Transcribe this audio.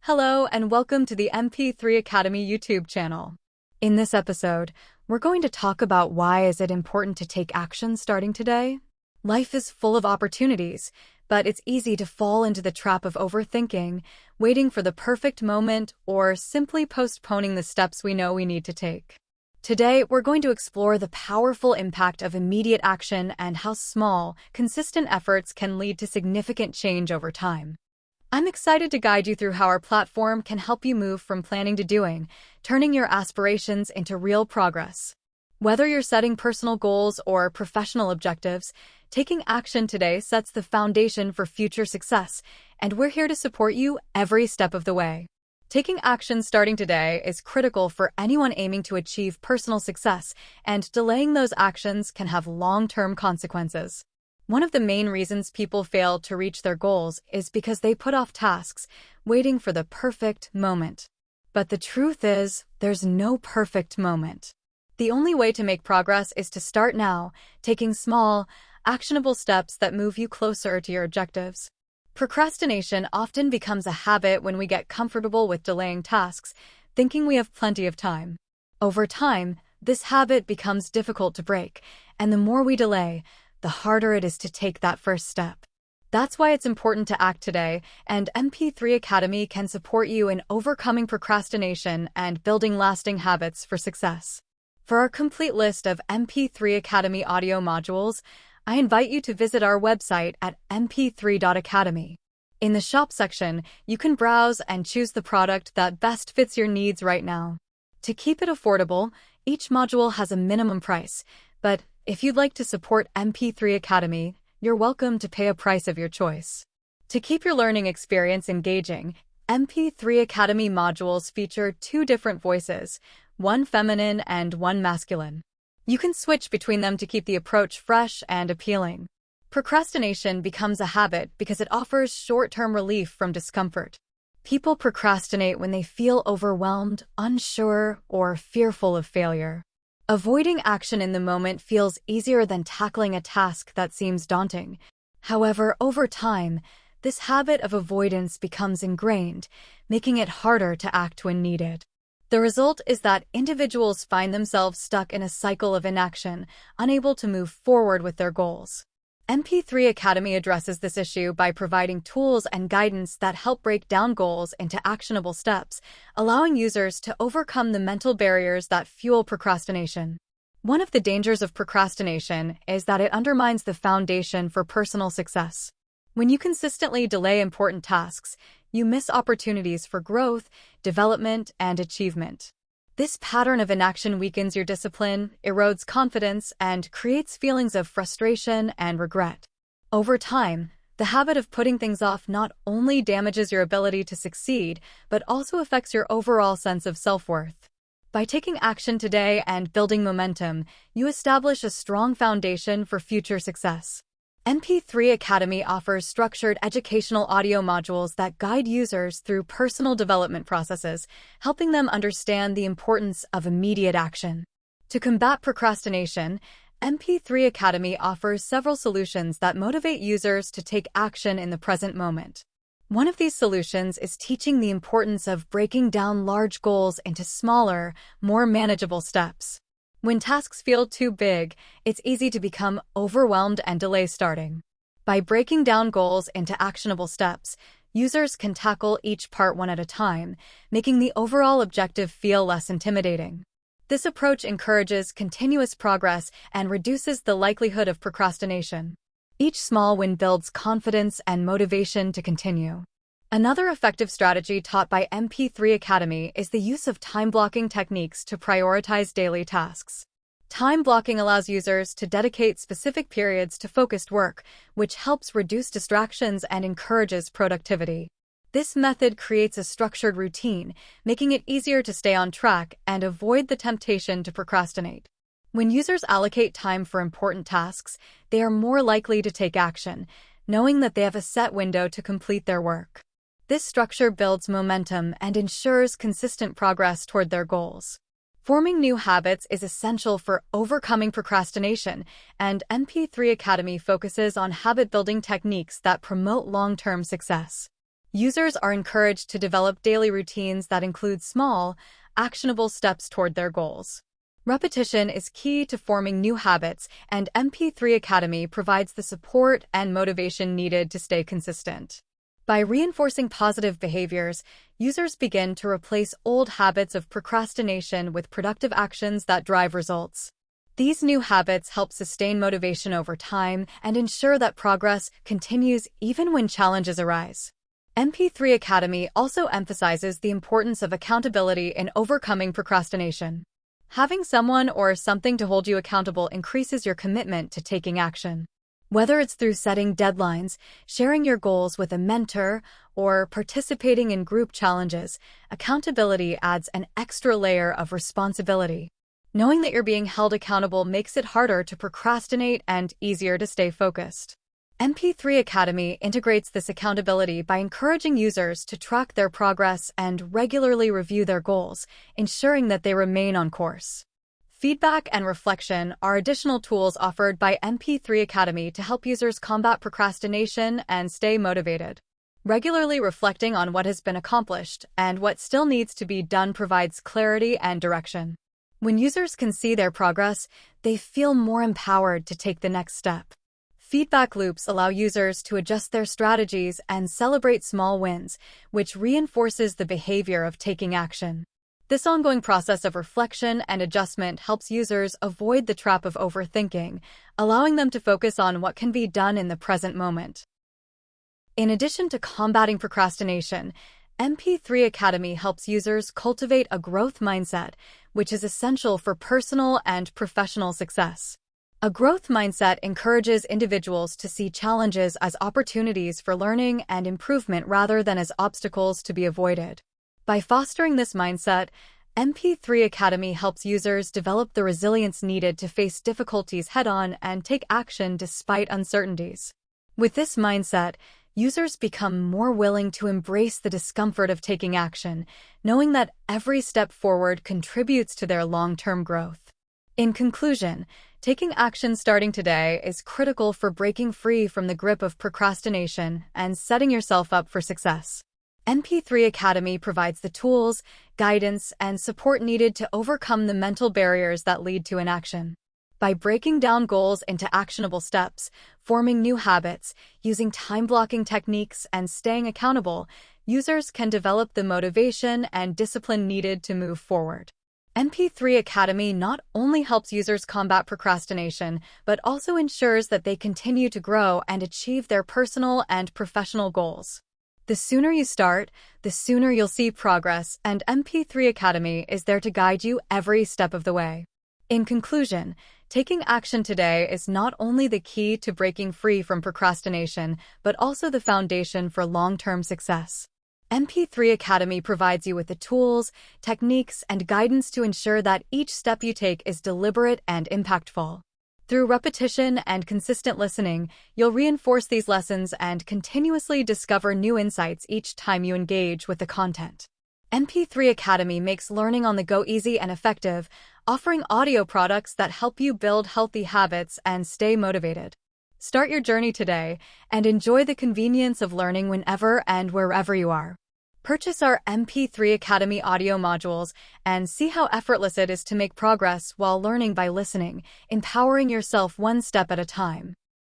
Hello and welcome to the MP3 Academy YouTube channel. In this episode, we're going to talk about why is it important to take action starting today. Life is full of opportunities, but it's easy to fall into the trap of overthinking, waiting for the perfect moment, or simply postponing the steps we know we need to take. Today, we're going to explore the powerful impact of immediate action and how small, consistent efforts can lead to significant change over time. I'm excited to guide you through how our platform can help you move from planning to doing, turning your aspirations into real progress. Whether you're setting personal goals or professional objectives, taking action today sets the foundation for future success, and we're here to support you every step of the way. Taking action starting today is critical for anyone aiming to achieve personal success, and delaying those actions can have long-term consequences. One of the main reasons people fail to reach their goals is because they put off tasks, waiting for the perfect moment. But the truth is, there's no perfect moment. The only way to make progress is to start now, taking small, actionable steps that move you closer to your objectives. Procrastination often becomes a habit when we get comfortable with delaying tasks, thinking we have plenty of time. Over time, this habit becomes difficult to break, and the more we delay, the harder it is to take that first step. That's why it's important to act today, and MP3 Academy can support you in overcoming procrastination and building lasting habits for success. For our complete list of MP3 Academy audio modules, I invite you to visit our website at mp3.academy. In the shop section, you can browse and choose the product that best fits your needs right now. To keep it affordable, each module has a minimum price, but if you'd like to support MP3 Academy, you're welcome to pay a price of your choice. To keep your learning experience engaging, MP3 Academy modules feature two different voices, one feminine and one masculine. You can switch between them to keep the approach fresh and appealing. Procrastination becomes a habit because it offers short-term relief from discomfort. People procrastinate when they feel overwhelmed, unsure, or fearful of failure. Avoiding action in the moment feels easier than tackling a task that seems daunting. However, over time, this habit of avoidance becomes ingrained, making it harder to act when needed. The result is that individuals find themselves stuck in a cycle of inaction, unable to move forward with their goals. MP3 Academy addresses this issue by providing tools and guidance that help break down goals into actionable steps, allowing users to overcome the mental barriers that fuel procrastination. One of the dangers of procrastination is that it undermines the foundation for personal success. When you consistently delay important tasks, you miss opportunities for growth, development, and achievement. This pattern of inaction weakens your discipline, erodes confidence, and creates feelings of frustration and regret. Over time, the habit of putting things off not only damages your ability to succeed, but also affects your overall sense of self-worth. By taking action today and building momentum, you establish a strong foundation for future success. MP3 Academy offers structured educational audio modules that guide users through personal development processes, helping them understand the importance of immediate action. To combat procrastination, MP3 Academy offers several solutions that motivate users to take action in the present moment. One of these solutions is teaching the importance of breaking down large goals into smaller, more manageable steps. When tasks feel too big, it's easy to become overwhelmed and delay starting. By breaking down goals into actionable steps, users can tackle each part one at a time, making the overall objective feel less intimidating. This approach encourages continuous progress and reduces the likelihood of procrastination. Each small win builds confidence and motivation to continue. Another effective strategy taught by MP3 Academy is the use of time-blocking techniques to prioritize daily tasks. Time blocking allows users to dedicate specific periods to focused work, which helps reduce distractions and encourages productivity. This method creates a structured routine, making it easier to stay on track and avoid the temptation to procrastinate. When users allocate time for important tasks, they are more likely to take action, knowing that they have a set window to complete their work. This structure builds momentum and ensures consistent progress toward their goals. Forming new habits is essential for overcoming procrastination, and MP3 Academy focuses on habit-building techniques that promote long-term success. Users are encouraged to develop daily routines that include small, actionable steps toward their goals. Repetition is key to forming new habits, and MP3 Academy provides the support and motivation needed to stay consistent. By reinforcing positive behaviors, users begin to replace old habits of procrastination with productive actions that drive results. These new habits help sustain motivation over time and ensure that progress continues even when challenges arise. MP3 Academy also emphasizes the importance of accountability in overcoming procrastination. Having someone or something to hold you accountable increases your commitment to taking action. Whether it's through setting deadlines, sharing your goals with a mentor, or participating in group challenges, accountability adds an extra layer of responsibility. Knowing that you're being held accountable makes it harder to procrastinate and easier to stay focused. MP3 Academy integrates this accountability by encouraging users to track their progress and regularly review their goals, ensuring that they remain on course. Feedback and reflection are additional tools offered by MP3 Academy to help users combat procrastination and stay motivated. Regularly reflecting on what has been accomplished and what still needs to be done provides clarity and direction. When users can see their progress, they feel more empowered to take the next step. Feedback loops allow users to adjust their strategies and celebrate small wins, which reinforces the behavior of taking action. This ongoing process of reflection and adjustment helps users avoid the trap of overthinking, allowing them to focus on what can be done in the present moment. In addition to combating procrastination, MP3 Academy helps users cultivate a growth mindset, which is essential for personal and professional success. A growth mindset encourages individuals to see challenges as opportunities for learning and improvement rather than as obstacles to be avoided. By fostering this mindset, MP3 Academy helps users develop the resilience needed to face difficulties head-on and take action despite uncertainties. With this mindset, users become more willing to embrace the discomfort of taking action, knowing that every step forward contributes to their long-term growth. In conclusion, taking action starting today is critical for breaking free from the grip of procrastination and setting yourself up for success. MP3 Academy provides the tools, guidance, and support needed to overcome the mental barriers that lead to inaction. By breaking down goals into actionable steps, forming new habits, using time-blocking techniques, and staying accountable, users can develop the motivation and discipline needed to move forward. MP3 Academy not only helps users combat procrastination, but also ensures that they continue to grow and achieve their personal and professional goals. The sooner you start, the sooner you'll see progress, and MP3 Academy is there to guide you every step of the way. In conclusion, taking action today is not only the key to breaking free from procrastination, but also the foundation for long-term success. MP3 Academy provides you with the tools, techniques, and guidance to ensure that each step you take is deliberate and impactful. Through repetition and consistent listening, you'll reinforce these lessons and continuously discover new insights each time you engage with the content. MP3 Academy makes learning on the go easy and effective, offering audio products that help you build healthy habits and stay motivated. Start your journey today and enjoy the convenience of learning whenever and wherever you are. Purchase our MP3 Academy audio modules and see how effortless it is to make progress while learning by listening, empowering yourself one step at a time.